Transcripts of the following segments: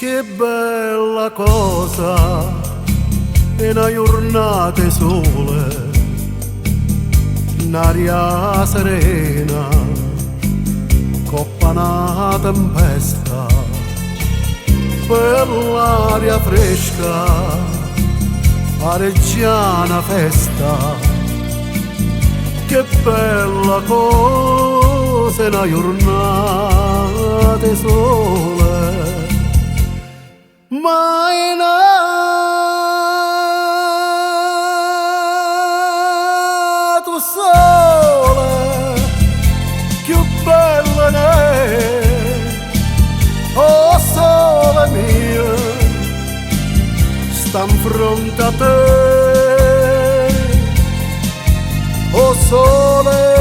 Che bella cosa è una giornata sole, un'aria serena, coppa una tempesta, per l'aria fresca, pareggiana festa. Che bella cosa è una giornata sole, ma è nato sole, più bella è, oh sole mio, sta in fronte a te, oh sole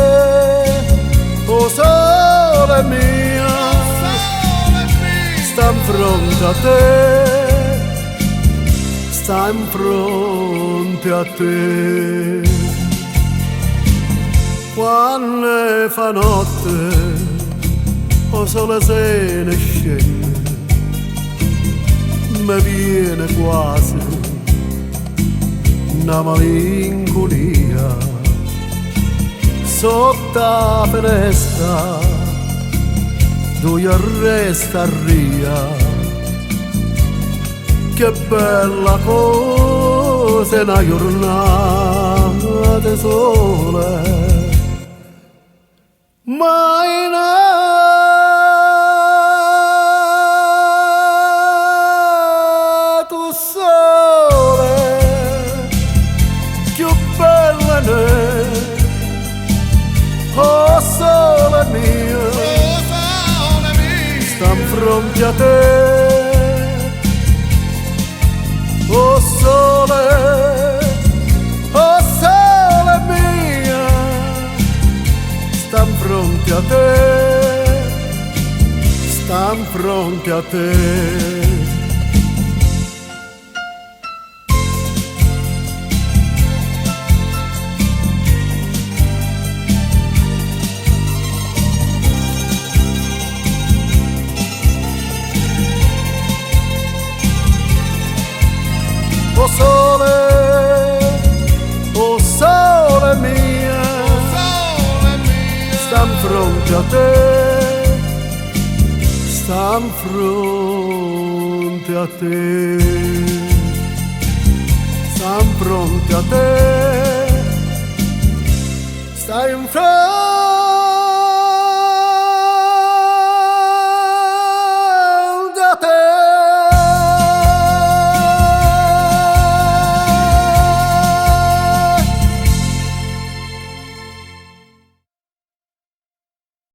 mia, sta in fronte a te, sta in fronte a te. Quando fa notte, o sole se ne scende, mi viene quasi una malinconia sotto la finestra, dove resta ria. Che bella cosa è una giornata sole, ma è nato sole, più bella è, oh sole mio, sta in fronte a te. Oh sole mia, sta in fronte a te, sta in fronte a te. Oh sole mia, sta in fronte a te, sta in fronte a te, sta in fronte a te, sta in fronte.